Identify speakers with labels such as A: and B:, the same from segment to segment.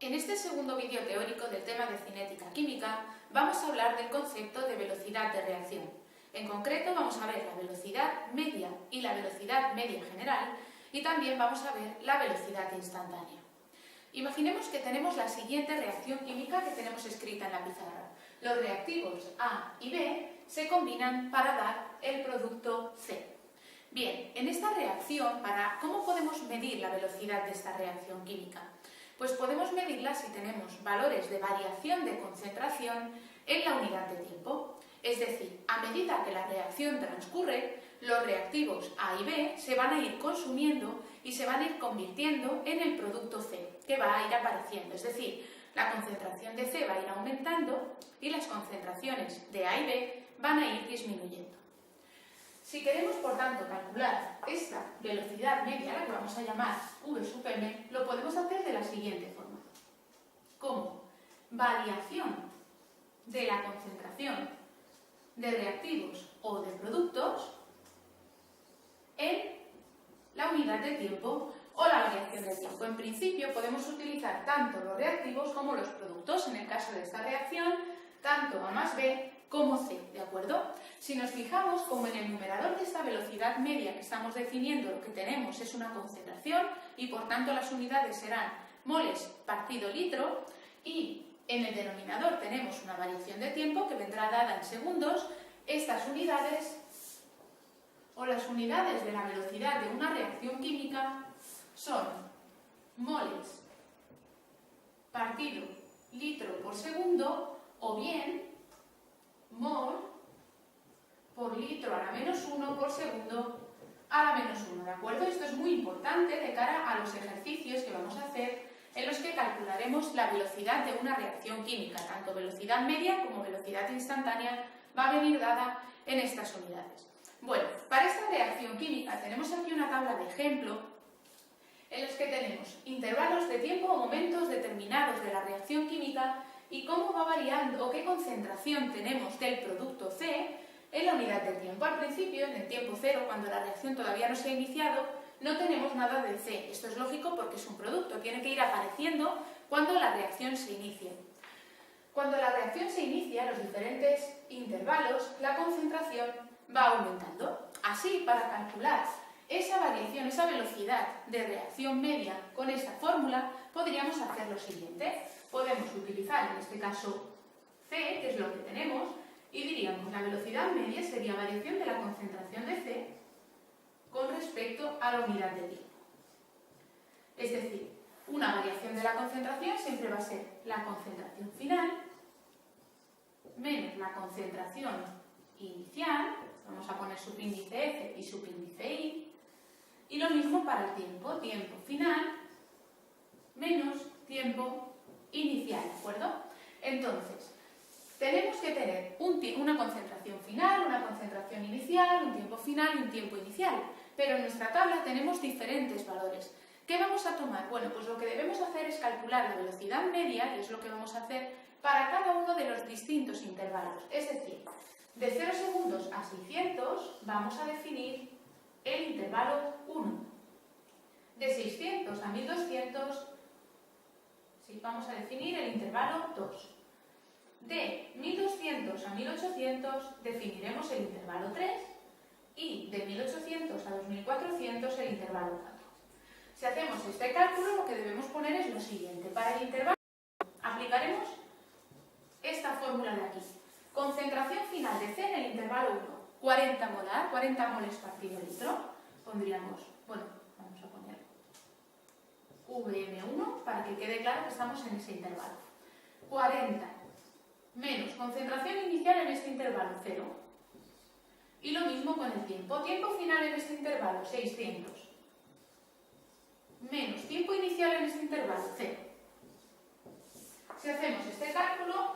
A: En este segundo vídeo teórico del tema de cinética química vamos a hablar del concepto de velocidad de reacción. En concreto vamos a ver la velocidad media y la velocidad media general y también vamos a ver la velocidad instantánea. Imaginemos que tenemos la siguiente reacción química que tenemos escrita en la pizarra. Los reactivos A y B se combinan para dar el producto C. Bien, en esta reacción, ¿cómo podemos medir la velocidad de esta reacción química? Pues podemos medirla si tenemos valores de variación de concentración en la unidad de tiempo. Es decir, a medida que la reacción transcurre, los reactivos A y B se van a ir consumiendo y se van a ir convirtiendo en el producto C, que va a ir apareciendo. Es decir, la concentración de C va a ir aumentando y las concentraciones de A y B van a ir disminuyendo. Si queremos, por tanto, calcular esta velocidad media, la que vamos a llamar V sub m, lo podemos hacer de la siguiente forma. Como variación de la concentración de reactivos o de productos en la unidad de tiempo o la variación de tiempo. En principio podemos utilizar tanto los reactivos como los productos, en el caso de esta reacción, tanto A más B como C, ¿de acuerdo? Si nos fijamos, como en el numerador de esta velocidad media que estamos definiendo, lo que tenemos es una concentración y por tanto las unidades serán moles partido litro, y en el denominador tenemos una variación de tiempo que vendrá dada en segundos. Estas unidades, o las unidades de la velocidad de una reacción química, son moles partido litro por segundo, o bien mol por litro a la menos 1 por segundo a la menos 1, ¿de acuerdo? Esto es muy importante de cara a los ejercicios que vamos a hacer en los que calcularemos la velocidad de una reacción química, tanto velocidad media como velocidad instantánea va a venir dada en estas unidades. Bueno, para esta reacción química tenemos aquí una tabla de ejemplo en los que tenemos intervalos de tiempo o momentos determinados de la reacción química y cómo va variando o qué concentración tenemos del producto C en la unidad de tiempo. Al principio, en el tiempo cero, cuando la reacción todavía no se ha iniciado, no tenemos nada de C. Esto es lógico porque es un producto, tiene que ir apareciendo cuando la reacción se inicie. Cuando la reacción se inicia, los diferentes intervalos, la concentración va aumentando. Así, para calcular esa variación, esa velocidad de reacción media con esta fórmula, podríamos hacer lo siguiente. Podemos utilizar, en este caso, C, que es lo que tenemos, y diríamos la velocidad media sería variación de la concentración de C con respecto a la unidad de tiempo. Es decir, una variación de la concentración siempre va a ser la concentración final menos la concentración inicial, vamos a poner subíndice F y subíndice I, y lo mismo para el tiempo, tiempo final menos tiempo inicial, ¿de acuerdo? Entonces, tenemos que tener una concentración final, una concentración inicial, un tiempo final y un tiempo inicial, pero en nuestra tabla tenemos diferentes valores. ¿Qué vamos a tomar? Bueno, pues lo que debemos hacer es calcular la velocidad media, y es lo que vamos a hacer para cada uno de los distintos intervalos. Es decir, de 0 segundos a 600 vamos a definir el intervalo 1. De 600 a 1200 vamos a definir el intervalo 2. De 1200 a 1800 definiremos el intervalo 3 y de 1800 a 2400 el intervalo 4. Si hacemos este cálculo, lo que debemos poner es lo siguiente. Para el intervalo aplicaremos esta fórmula de aquí. Concentración final de C en el intervalo 1, 40 molar, 40 moles partido litro. Pondríamos, bueno, vamos a poner VM1 para que quede claro que estamos en ese intervalo. 40 menos concentración inicial en este intervalo 0. Y lo mismo con el tiempo. Tiempo final en este intervalo 600 menos tiempo inicial en este intervalo 0. Si hacemos este cálculo,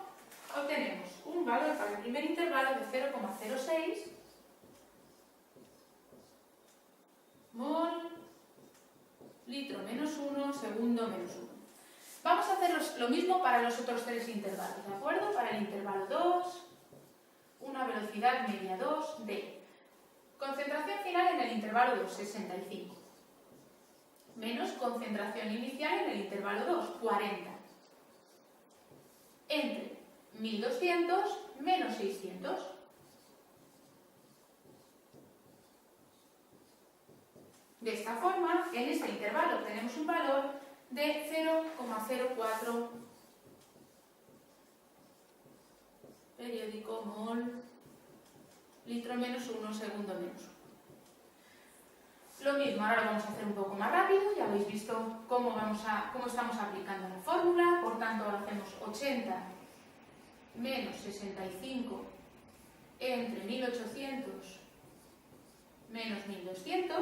A: obtenemos un valor para el primer intervalo de 0,06 mol litro menos 1, segundo menos 1. Vamos a hacer lo mismo para los otros tres intervalos, ¿de acuerdo? Para el intervalo 2, una velocidad media 2 de concentración final en el intervalo 2, 65, menos concentración inicial en el intervalo 2, 40. entre 1200 menos 600. De esta forma, en este intervalo tenemos un valor de 0,04 periódico mol litro menos 1 segundo menos 1. Lo mismo, ahora lo vamos a hacer un poco más rápido, ya habéis visto cómo estamos aplicando la fórmula, por tanto ahora hacemos 80 menos 65 entre 1800 menos 1200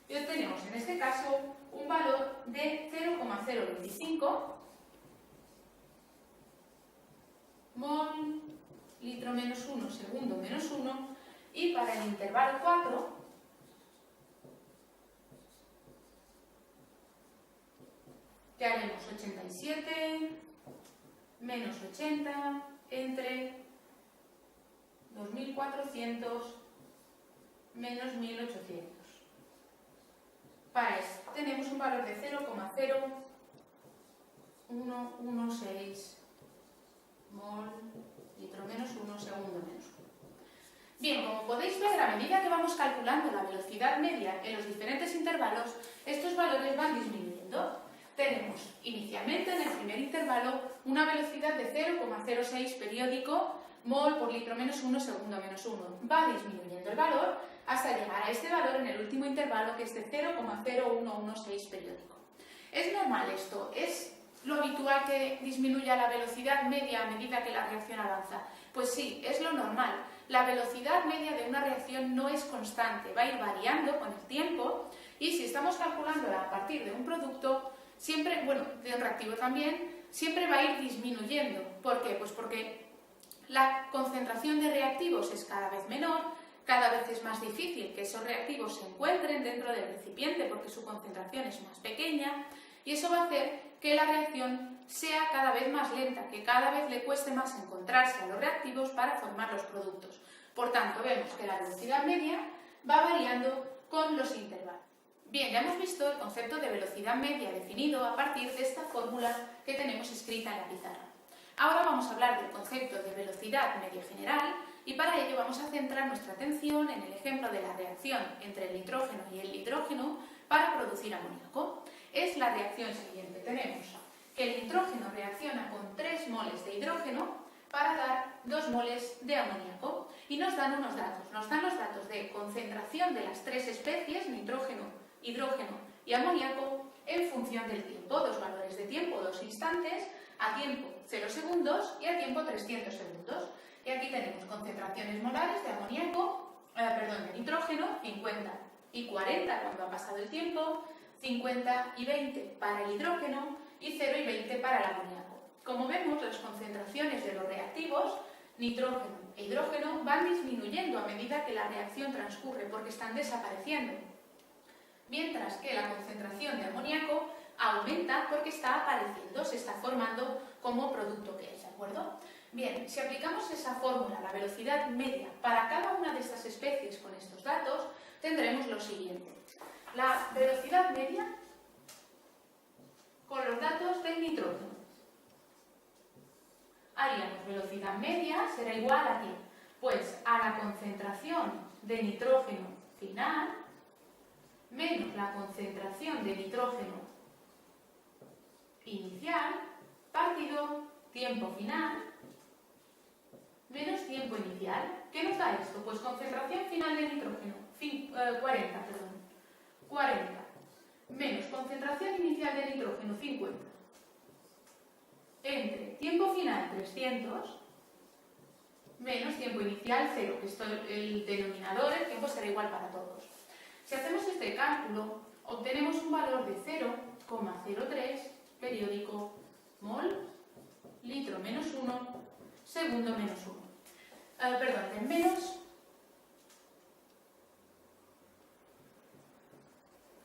A: y obtenemos en este caso un valor de 0,025 mol litro menos 1 segundo menos 1 y para el intervalo 4 que haremos 87 menos 80 entre 2400 menos 1800. Para esto tenemos un valor de 0,0116 mol litro menos 1 segundo menos 1. Bien, como podéis ver, a medida que vamos calculando la velocidad media en los diferentes intervalos, estos valores van disminuyendo. Tenemos inicialmente en el primer intervalo una velocidad de 0,06 periódico mol por litro menos 1 segundo menos 1. Va disminuyendo el valor hasta llegar a este valor en el último intervalo, que es de 0,0116 periódico. ¿Es normal esto? ¿Es lo habitual que disminuya la velocidad media a medida que la reacción avanza? Pues sí, es lo normal. La velocidad media de una reacción no es constante, va a ir variando con el tiempo y si estamos calculándola a partir de un producto, siempre, bueno, de un reactivo también, siempre va a ir disminuyendo. ¿Por qué? Pues porque la concentración de reactivos es cada vez menor, cada vez es más difícil que esos reactivos se encuentren dentro del recipiente porque su concentración es más pequeña y eso va a hacer que la reacción sea cada vez más lenta, que cada vez le cueste más encontrarse a los reactivos para formar los productos. Por tanto, vemos que la velocidad media va variando con los intervalos. Bien, ya hemos visto el concepto de velocidad media definido a partir de esta fórmula que tenemos escrita en la pizarra. Ahora vamos a hablar del concepto de velocidad media general y para ello vamos a centrar nuestra atención en el ejemplo de la reacción entre el nitrógeno y el hidrógeno para producir amoníaco. Es la reacción siguiente. Tenemos que el nitrógeno reacciona con 3 moles de hidrógeno para dar 2 moles de amoníaco y nos dan unos datos. Nos dan los datos de concentración de las 3 especies, nitrógeno, hidrógeno y amoníaco, en función del tiempo. 2 valores de tiempo, 2 instantes, a tiempo 0 segundos y a tiempo 300 segundos. Y aquí tenemos concentraciones molares de de nitrógeno, 50 y 40 cuando ha pasado el tiempo, 50 y 20 para el hidrógeno y 0 y 20 para el amoníaco. Como vemos, las concentraciones de los reactivos, nitrógeno e hidrógeno, van disminuyendo a medida que la reacción transcurre porque están desapareciendo. Mientras que la concentración de amoníaco aumenta porque está apareciendo, se está formando como producto que es, ¿de acuerdo? Bien, si aplicamos esa fórmula, la velocidad media, para cada una de estas especies con estos datos, tendremos lo siguiente. La velocidad media con los datos del nitrógeno. Haríamos velocidad media, será igual a ¿qué? Pues a la concentración de nitrógeno final menos la concentración de nitrógeno inicial partido tiempo final menos tiempo inicial. ¿Qué nos da esto? Pues concentración final de nitrógeno 40 menos concentración inicial de nitrógeno 50 entre tiempo final 300 menos tiempo inicial 0, que esto el denominador, el tiempo será igual para todos. Si hacemos este cálculo, obtenemos un valor de 0,03 periódico mol litro menos 1 segundo menos 1.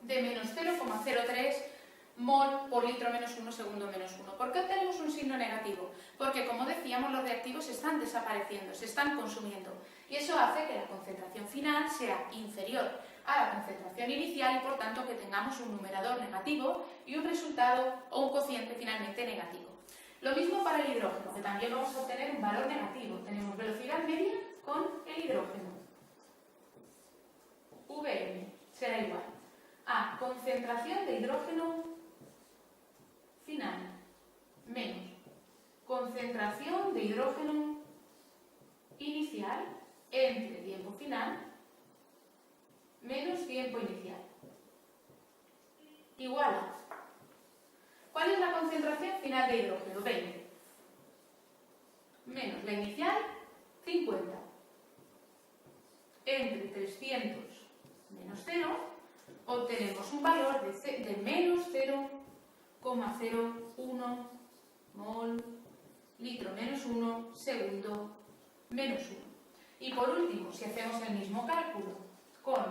A: De menos 0,03 mol por litro menos 1 segundo menos 1. ¿Por qué obtenemos un signo negativo? Porque, como decíamos, los reactivos están desapareciendo, se están consumiendo. Y eso hace que la concentración final sea inferior a la concentración inicial y, por tanto, que tengamos un numerador negativo y un resultado o un cociente finalmente negativo. Lo mismo para el hidrógeno, que también vamos a obtener un valor negativo. Tenemos velocidad media con el hidrógeno. Vm será igual a concentración de hidrógeno final menos concentración de hidrógeno inicial entre tiempo final menos tiempo inicial. Igual a... ¿Cuál es la concentración final de hidrógeno? 20. Menos la inicial, 50. Entre 300 menos 0, obtenemos un valor de menos 0,01 mol, litro menos 1, segundo menos 1. Y por último, si hacemos el mismo cálculo con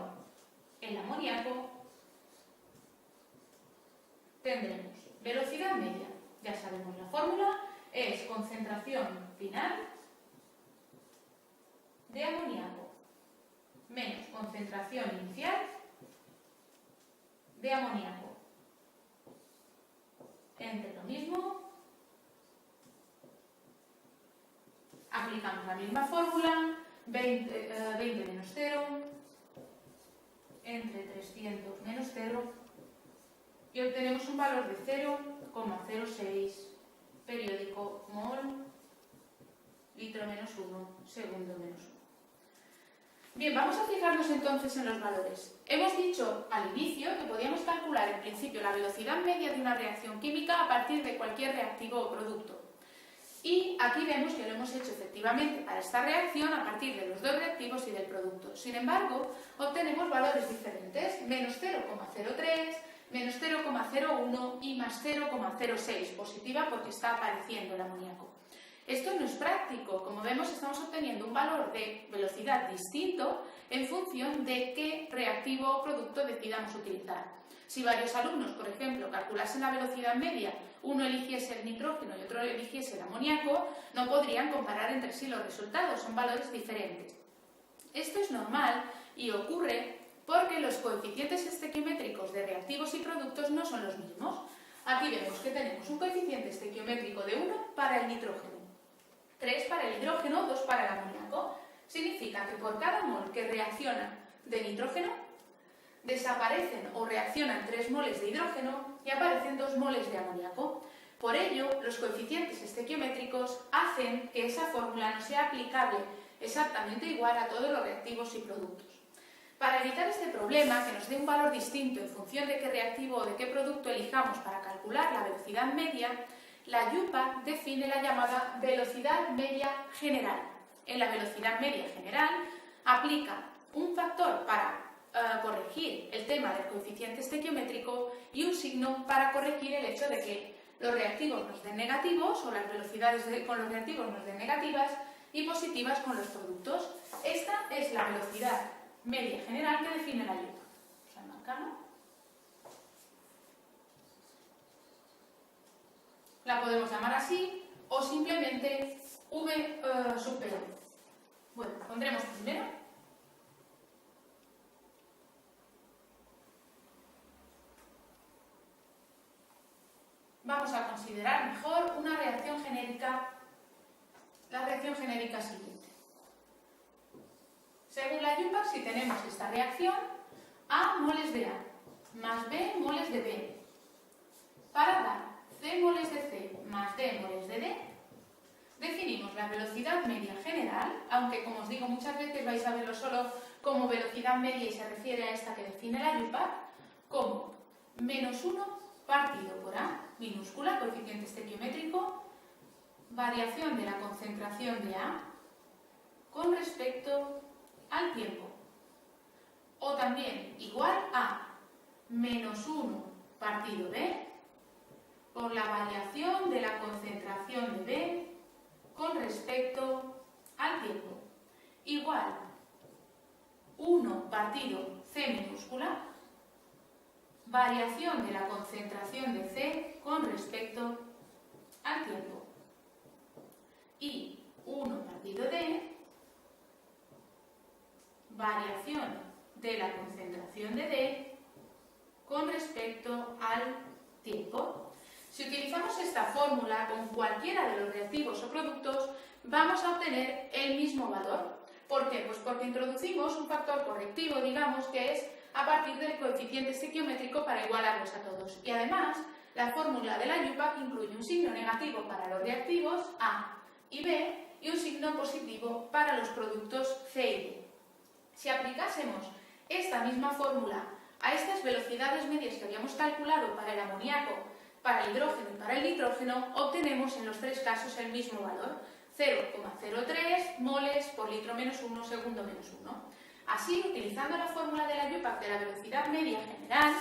A: el amoníaco, tendremos velocidad media. Ya sabemos la fórmula, es concentración final de amoníaco menos concentración inicial de amoníaco. Entre lo mismo, aplicamos la misma fórmula, 20 menos 0, entre 300 menos 0, y obtenemos un valor de 0,06 periódico mol, litro menos 1, segundo menos 1. Bien, vamos a fijarnos entonces en los valores. Hemos dicho al inicio que podíamos calcular en principio la velocidad media de una reacción química a partir de cualquier reactivo o producto. Y aquí vemos que lo hemos hecho efectivamente para esta reacción a partir de los dos reactivos y del producto. Sin embargo, obtenemos valores diferentes, menos 0,03, menos 0,01 y más 0,06, positiva porque está apareciendo el amoníaco. Esto no es práctico. Como vemos, estamos obteniendo un valor de velocidad distinto en función de qué reactivo o producto decidamos utilizar. Si varios alumnos, por ejemplo, calculasen la velocidad media, uno eligiese el nitrógeno y otro eligiese el amoníaco, no podrían comparar entre sí los resultados, son valores diferentes. Esto es normal y ocurre porque los coeficientes estequiométricos de reactivos y productos no son los mismos. Aquí vemos que tenemos un coeficiente estequiométrico de 1 para el nitrógeno, 3 para el hidrógeno, 2 para el amoníaco. Significa que por cada mol que reacciona de nitrógeno, desaparecen o reaccionan 3 moles de hidrógeno y aparecen 2 moles de amoníaco. Por ello, los coeficientes estequiométricos hacen que esa fórmula no sea aplicable exactamente igual a todos los reactivos y productos. Para evitar este problema, que nos dé un valor distinto en función de qué reactivo o de qué producto elijamos para calcular la velocidad media, la IUPAC define la llamada velocidad media general. En la velocidad media general aplica un factor para corregir el tema del coeficiente estequiométrico y un signo para corregir el hecho de que los reactivos nos den negativos o las velocidades con los reactivos nos den negativas y positivas con los productos. Esta es la velocidad media general que define la IUPAC. Vamos a marcarlo. La podemos llamar así o simplemente V sub P. Bueno, pondremos primero vamos a considerar mejor una reacción genérica, la reacción genérica siguiente. Según la IUPAC, si tenemos esta reacción, A moles de A más B moles de B, para dar C moles de C más D moles de D, definimos la velocidad media general, aunque como os digo muchas veces vais a verlo solo como velocidad media y se refiere a esta que define la IUPAC, como menos 1 partido por A, minúscula, coeficiente estequiométrico, variación de la concentración de A con respecto al tiempo. O también igual a menos 1 partido B por la variación de la concentración de B con respecto al tiempo. Igual 1 partido C minúscula, variación de la concentración de C con respecto al tiempo. Y 1 partido D, variación de la concentración de D con respecto al tiempo. Si utilizamos esta fórmula con cualquiera de los reactivos o productos, vamos a obtener el mismo valor. ¿Por qué? Pues porque introducimos un factor correctivo, digamos, que es a partir del coeficiente estequiométrico para igualarlos a todos. Y además, la fórmula de la IUPAC incluye un signo negativo para los reactivos A y B y un signo positivo para los productos C y D. Si aplicásemos esta misma fórmula a estas velocidades medias que habíamos calculado para el amoníaco, para el hidrógeno y para el nitrógeno, obtenemos en los tres casos el mismo valor, 0,03 moles por litro menos 1 segundo menos 1. Así, utilizando la fórmula de la IUPAC de la velocidad media general,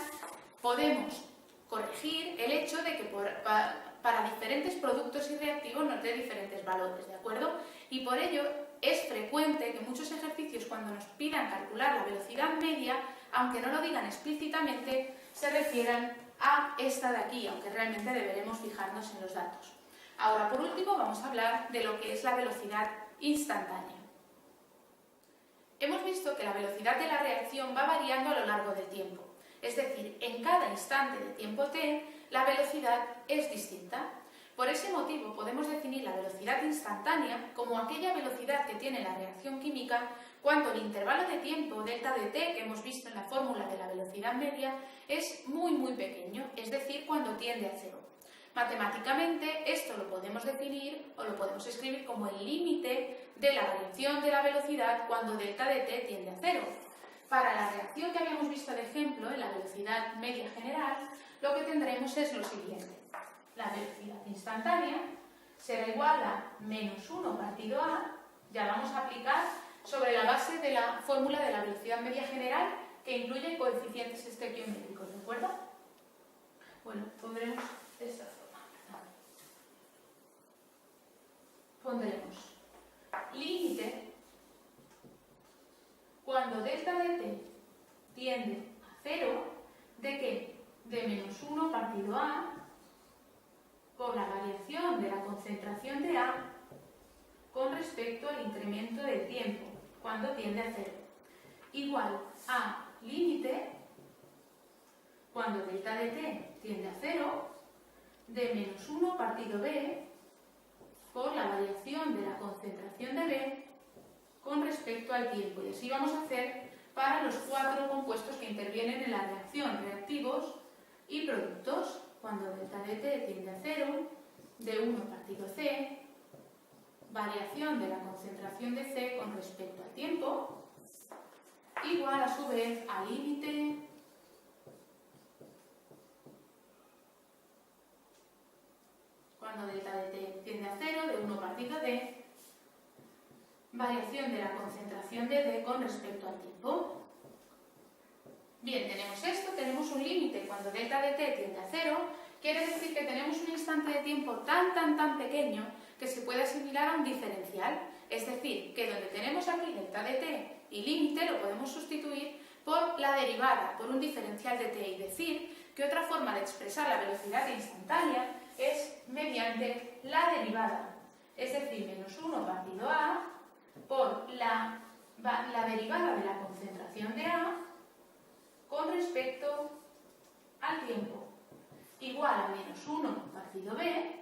A: podemos corregir el hecho de que para diferentes productos y reactivos nos dé diferentes valores, ¿de acuerdo? Y por ello es frecuente que muchos ejercicios, cuando nos pidan calcular la velocidad media, aunque no lo digan explícitamente, se refieran a esta de aquí, aunque realmente deberemos fijarnos en los datos. Ahora, por último, vamos a hablar de lo que es la velocidad instantánea. Hemos visto que la velocidad de la reacción va variando a lo largo del tiempo. Es decir, en cada instante de tiempo t, la velocidad es distinta. Por ese motivo podemos definir la velocidad instantánea como aquella velocidad que tiene la reacción química cuando el intervalo de tiempo delta de t que hemos visto en la fórmula de la velocidad media es muy pequeño, es decir, cuando tiende a cero. Matemáticamente esto lo podemos definir o lo podemos escribir como el límite de la variación de la velocidad cuando delta de t tiende a cero. Para la reacción que habíamos visto de ejemplo en la velocidad media general, lo que tendremos es lo siguiente. La velocidad instantánea será igual a menos 1 partido a, ya vamos a aplicar sobre la base de la fórmula de la velocidad media general que incluye coeficientes estequiométricos, ¿de acuerdo? Bueno, pondremos esta forma. Pondremos límite cuando delta de t tiende a 0, ¿de qué? De menos 1 partido a por la variación de la concentración de A con respecto al incremento del tiempo, cuando tiende a 0, igual a límite cuando delta de t tiende a 0 de menos 1 partido b por la variación de la concentración de B con respecto al tiempo. Y así vamos a hacer para los 4 compuestos que intervienen en la reacción, reactivos y productos. Cuando delta de t tiende a 0, de 1 partido c, variación de la concentración de C con respecto al tiempo, igual a su vez a límite cuando delta de t tiende a 0, de 1 partido d, variación de la concentración de D con respecto al tiempo. Bien, tenemos esto, tenemos un límite cuando delta de t tiende a 0, quiere decir que tenemos un instante de tiempo tan pequeño que se puede asimilar a un diferencial, es decir, que donde tenemos aquí delta de t y límite lo podemos sustituir por la derivada, por un diferencial de t, y decir que otra forma de expresar la velocidad instantánea es mediante la derivada, es decir, menos 1 partido a por la derivada de la concentración de A con respecto al tiempo, igual a menos 1 partido B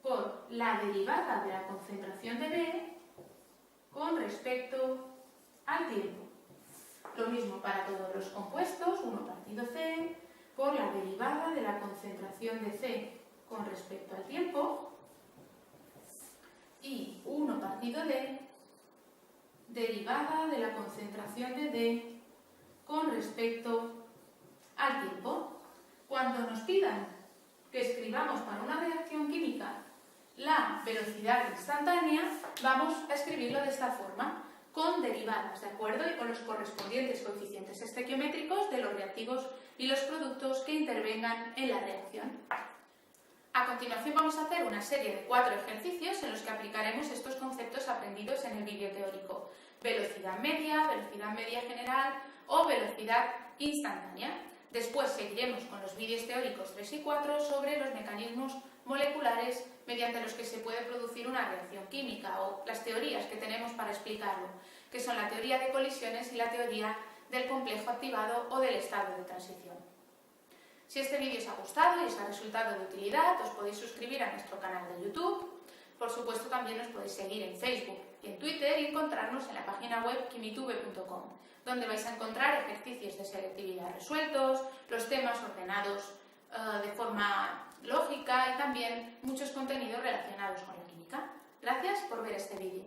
A: por la derivada de la concentración de B con respecto al tiempo. Lo mismo para todos los compuestos, 1 partido C por la derivada de la concentración de C con respecto al tiempo y 1 partido D derivada de la concentración de D con respecto al tiempo. Cuando nos pidan que escribamos para una reacción química la velocidad instantánea, vamos a escribirlo de esta forma, con derivadas, ¿de acuerdo? Y con los correspondientes coeficientes estequiométricos de los reactivos y los productos que intervengan en la reacción. A continuación vamos a hacer una serie de 4 ejercicios en los que aplicaremos estos conceptos aprendidos en el vídeo teórico: velocidad media general o velocidad instantánea. Después seguiremos con los vídeos teóricos 3 y 4 sobre los mecanismos moleculares mediante los que se puede producir una reacción química, o las teorías que tenemos para explicarlo, que son la teoría de colisiones y la teoría del complejo activado o del estado de transición. Si este vídeo os ha gustado y os ha resultado de utilidad, os podéis suscribir a nuestro canal de YouTube. Por supuesto, también nos podéis seguir en Facebook y en Twitter y encontrarnos en la página web kimitube.com, donde vais a encontrar ejercicios de selectividad resueltos, los temas ordenados de forma lógica y también muchos contenidos relacionados con la química. Gracias por ver este vídeo.